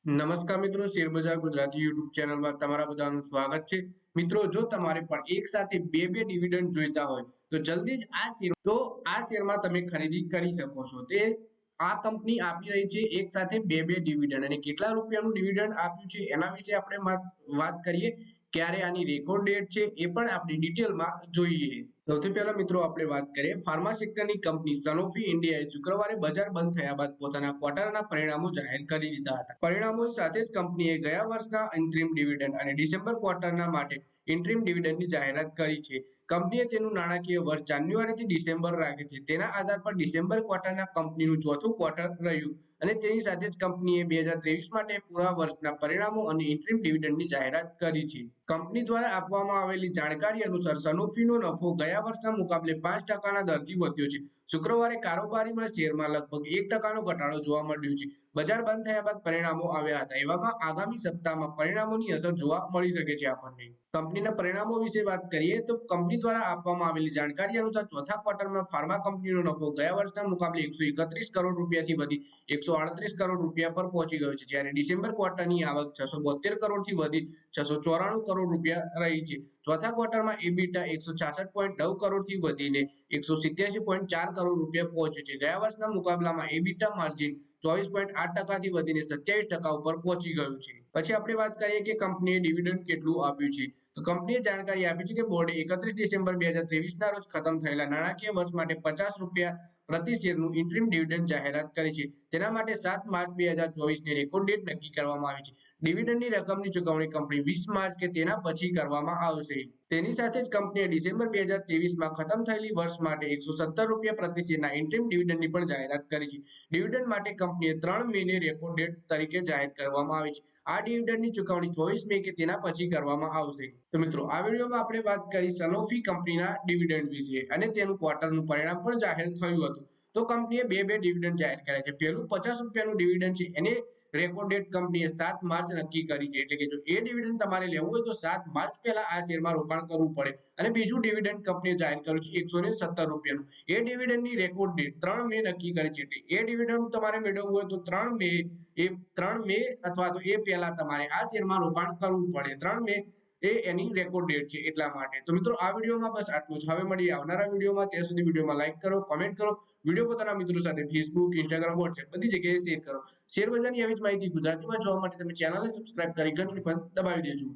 નમસ્કાર મિત્રો, શેરબજાર ગુજરાતી યુટ્યુબ ચેનલમાં તમારા બધાનું સ્વાગત છે। મિત્રો, જો તમારે પણ એક સાથે બે બે ડિવિડન્ડ જોઈતા હોય તો જલ્દી જ આ શેરમાં તમે ખરીદી કરી શકો છો। આ કંપની આપી રહી છે એક સાથે બે બે ડિવિડન્ડ, અને કેટલા રૂપિયાનું ડિવિડન્ડ આપ્યું છે એના વિશે આપણે વાત કરીએ। ક્યારે આની રેકોર્ડ ડેટ છે એ પણ આપણે ડિટેલમાં જોઈએ। સૌથી પહેલા મિત્રો આપણે વાત કરીએ ફાર્મા સેક્ટરની કંપની સનોફી ઇન્ડિયાએ શુક્રવારે બજાર બંધ થયા બાદ પોતાના ક્વાર્ટરના પરિણામો જાહેર કરી દીધા હતા। પરિણામોની સાથે જ કંપનીએ ગયા વર્ષના ઇન્ટરિમ ડિવિડન્ડ અને ડિસેમ્બર ક્વાર્ટરના માટે ઇન્ટરિમ ડિવિડન્ડની જાહેરાત કરી છે। કંપનીએ તેનું નાણાકીય વર્ષ જાન્યુઆરીથી ડિસેમ્બર રાખે છે। તેના આધાર પર ડિસેમ્બર ક્વાર્ટરના કંપનીનું ચોથું ક્વાર્ટર રહ્યું, અને તેની સાથે જ કંપનીએ 2023 માટે પૂરા વર્ષના પરિણામો અને ઇન્ટરિમ ડિવિડન્ડની જાહેરાત કરી છે। કંપની દ્વારા આપવામાં આવેલી જાણકારી અનુસાર સનોફીનો નફો ગયા વર્ષના મુકાબલે 5%ના દરથી વધ્યો છે। શુક્રવારે કારોબારીમાં શેરમાં લગભગ 1%નો ઘટાડો જોવા મળ્યો છે। બજાર બંધ થયા બાદ પરિણામો આવ્યા હતા, એવામાં આગામી સપ્તાહમાં પરિણામોની અસર જોવા મળી શકે છે આપણને। કંપનીના પરિણામો વિશે વાત કરીએ તો કંપની દ્વારા આપવામાં આવેલી જાણકારી અનુસાર ચોથા ક્વાર્ટરમાં ફાર્મા કંપનીનો નફો ગયા વર્ષના મુકાબલે 131 કરોડ રૂપિયાથી વધી 138 કરોડ રૂપિયા પર પહોંચી ગયો છે, જ્યારે ડિસેમ્બર ક્વાર્ટરની આવક 672 કરોડથી વધી 694 કરોડ રૂપિયા રહી છે। ચોથા ક્વાર્ટરમાં એબિટા 166.9 કરોડથી વધીને 187.4 કરોડ રૂપિયા પહોંચ્યું છે। ગયા વર્ષના મુકાબલામાં એબિટા માર્જિન 24.8%થી વધીને 27% ઉપર પહોંચી ગયું છે। પછી આપણે વાત કરીએ કે કંપનીએ ડિવિડન્ડ કેટલું આપ્યું છે, તો કંપનીએ જાણકારી આપી છે કે બોર્ડે 31 ડિસેમ્બર 2023ના રોજ ખતમ થયેલા નાણાકીય વર્ષ માટે ₹50 પ્રતિ શેરનું ઇન્ટરિમ ડિવિડન્ડ જાહેરાત કરી છે। તેના માટે 7 માર્ચ 2024ની રેકોર્ડ ડેટ નક્કી કરવામાં આવી છે। ડિવિડન્ડની રકમની ચૂકવણી કંપની 20 માર્ચ કે તેના પછી કરવામાં આવશે। તેની સાથે જ કંપનીએ ડિસેમ્બર 2023માં ખતમ થયેલી વર્ષ માટે ₹117 પ્રતિ શેરના ઇન્ટરિમ ડિવિડન્ડની પણ જાહેરાત કરી છે। ડિવિડન્ડ માટે કંપનીએ 3 મેને રેકોર્ડ ડેટ તરીકે જાહેર કરવામાં આવી છે। આ ડિવિડન્ડની ચૂકવણી 24 મે કે તેના પછી કરવામાં આવશે। તો મિત્રો, આ વિડીયોમાં આપણે વાત કરી સનોફી કંપનીના ડિવિડન્ડ વિશે, અને તેનું ક્વાર્ટરનું પરિણામ પણ જાહેર થયું હતું। તો કંપનીએ બે ડિવિડન્ડ જાહેર કર્યા છે। પહેલું ₹50નું ડિવિડન્ડ છે, એને રેકોર્ડ ડેટ કંપનીએ 7 માર્ચ નક્કી કરી છે, એટલે કે જો એ ડિવિડન્ડ તમારે લેવું હોય તો 7 માર્ચ પહેલા આ શેરમાં રોકાણ કરવું પડે। અને બીજું ડિવિડન્ડ કંપનીએ જાહેર કર્યું છે ₹117, એ ડિવિડન્ડની રેકોર્ડ ડેટ 3 મે નક્કી કરી છે। એટલે એ ડિવિડન્ડ તમારે મેળવવું હોય તો 3 મે અથવા તો એ પહેલા તમારે આ શેરમાં રોકાણ કરવું પડે। 3 મે એની રેકોર્ડ ડેટ છે, એટલા માટે। તો મિત્રો, આ વિડીયોમાં બસ આટલું જ। હવે મળીએ આવનારા વિડીયોમાં, ત્યાં સુધી વિડીયોમાં લાઈક કરો, કોમેન્ટ કરો, વિડીયો પોતાના મિત્રો સાથે ફેસબુક, ઇન્સ્ટાગ્રામ, વોટ્સએપ બધી જગ્યાએ શેર કરો। શેર બજારની આવી જ માહિતી ગુજરાતીમાં જોવા માટે તમે ચેનલને સબસ્ક્રાઇબ કરી ઘંટડી પર દબાવી દેજો।